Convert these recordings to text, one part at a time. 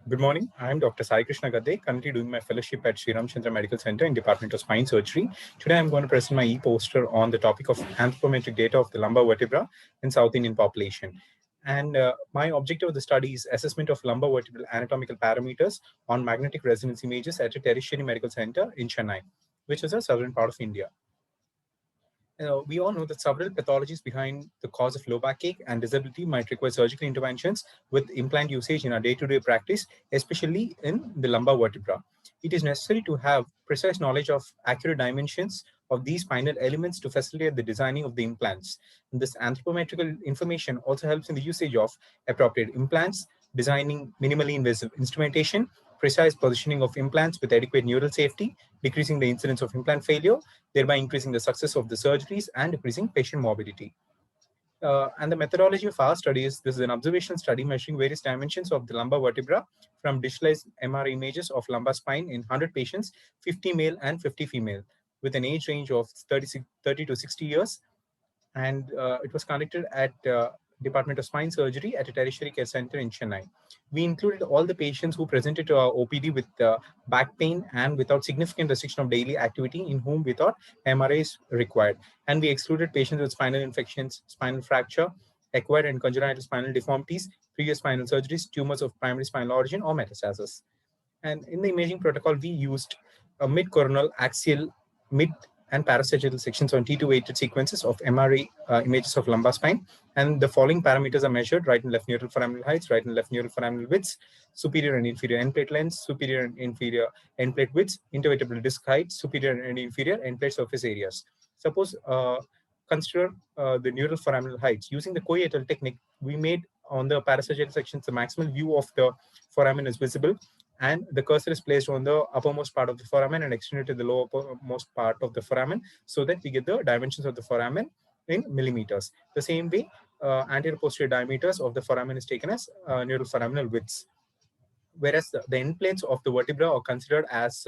Good morning. I'm Dr. Saikrishna Gadde, currently doing my fellowship at Sri Ramchandra Medical Center in Department of Spine Surgery. Today, I'm going to present my e-poster on the topic of anthropometric data of the lumbar vertebra in South Indian population. And my objective of the study is assessment of lumbar vertebral anatomical parameters on magnetic resonance images at a tertiary medical center in Chennai, which is a southern part of India. We all know that several pathologies behind the cause of low backache and disability might require surgical interventions with implant usage in our day-to-day practice, especially in the lumbar vertebra. It is necessary to have precise knowledge of accurate dimensions of these spinal elements to facilitate the designing of the implants. And this anthropometrical information also helps in the usage of appropriate implants, designing minimally invasive instrumentation, precise positioning of implants with adequate neural safety, decreasing the incidence of implant failure, thereby increasing the success of the surgeries and decreasing patient morbidity. And the methodology of our study is this is an observational study measuring various dimensions of the lumbar vertebra from digitalized MR images of lumbar spine in 100 patients, 50 male and 50 female, with an age range of 30 to 60 years. And it was conducted at Department of Spine Surgery at a tertiary care center in Chennai. We included all the patients who presented to our OPD with back pain and without significant restriction of daily activity in whom we thought MRI is required. And we excluded patients with spinal infections, spinal fracture, acquired and congenital spinal deformities, previous spinal surgeries, tumors of primary spinal origin, or metastasis. And in the imaging protocol, we used a mid-coronal, axial, mid and parasagittal sections on T2 weighted sequences of MRI images of lumbar spine. And the following parameters are measured: right and left neural foraminal heights, right and left neural foraminal widths, superior and inferior end plate lengths, superior and inferior end plate widths, intervertebral disc height, superior and inferior end plate surface areas. Suppose consider the neural foraminal heights. Using the Coe technique, we made on the parasagittal sections the maximal view of the foramen is visible, and the cursor is placed on the uppermost part of the foramen and extended to the lowermost part of the foramen so that we get the dimensions of the foramen in millimeters. The same way, anterior posterior diameters of the foramen is taken as neural foraminal widths. Whereas the end planes of the vertebra are considered as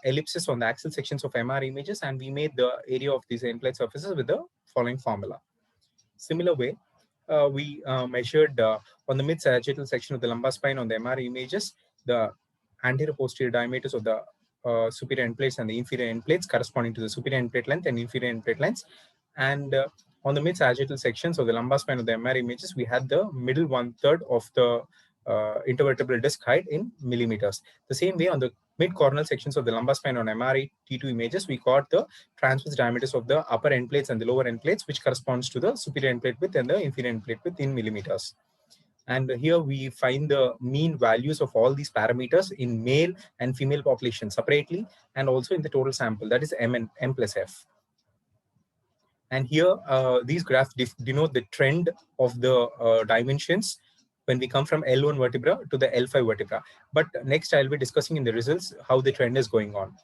ellipses on the axial sections of MR images, and we made the area of these end plate surfaces with the following formula. Similar way, we measured on the mid-sagittal section of the lumbar spine on the MR images, the anterior posterior diameters of the superior end plates and the inferior end plates corresponding to the superior end plate length and inferior end plate lengths. And on the mid-sagittal sections of the lumbar spine of the MR images, we had the middle 1/3 of the intervertebral disc height in millimeters. The same way, on the mid-coronal sections of the lumbar spine on MRI T2 images, we got the transverse diameters of the upper end plates and the lower end plates, which corresponds to the superior end plate width and the inferior end plate width in millimeters. And here we find the mean values of all these parameters in male and female population separately, and also in the total sample, that is M plus F. And here, these graphs denote the trend of the dimensions when we come from L1 vertebra to the L5 vertebra. But next, I'll be discussing in the results how the trend is going on.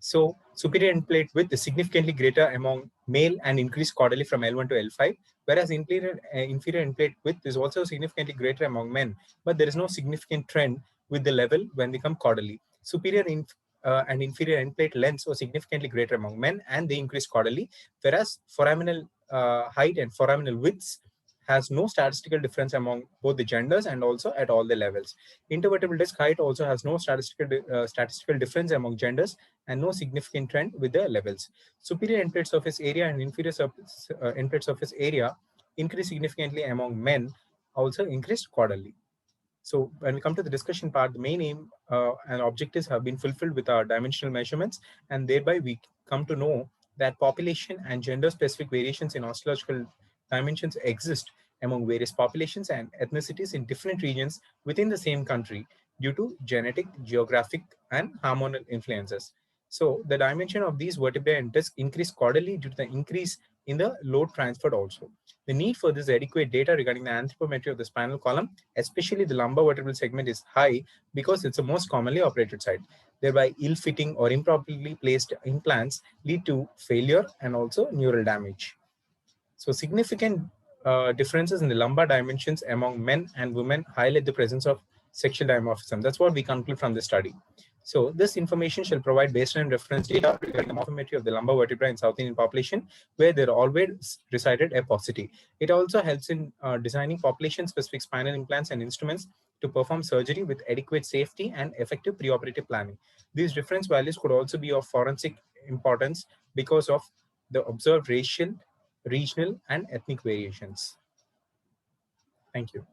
So superior end plate width is significantly greater among male and increased caudally from L1 to L5, whereas inferior end plate width is also significantly greater among men, but there is no significant trend with the level when we come caudally. Superior and inferior end plate lengths were significantly greater among men, and they increased caudally, whereas foraminal height and foraminal widths has no statistical difference among both the genders and also at all the levels. Intervertebral disc height also has no statistical difference among genders and no significant trend with the levels. Superior end plate surface area and inferior end plate surface area increased significantly among men, also increased caudally. So when we come to the discussion part, the main aim and objectives have been fulfilled with our dimensional measurements, and thereby we come to know that population and gender-specific variations in osteological dimensions exist among various populations and ethnicities in different regions within the same country due to genetic, geographic, and hormonal influences. So the dimension of these vertebrae and discs increase caudally due to the increase in the load transferred also. The need for this adequate data regarding the anthropometry of the spinal column, especially the lumbar vertebral segment, is high because it's the most commonly operated site. Thereby, ill-fitting or improperly placed implants lead to failure and also neural damage. So significant differences in the lumbar dimensions among men and women highlight the presence of sexual dimorphism. That's what we conclude from the study. So this information shall provide baseline reference data regarding the morphometry of the lumbar vertebra in South Indian population, where there always resided a paucity. It also helps in designing population-specific spinal implants and instruments to perform surgery with adequate safety and effective preoperative planning. These reference values could also be of forensic importance because of the observed racial, regional, and ethnic variations. Thank you.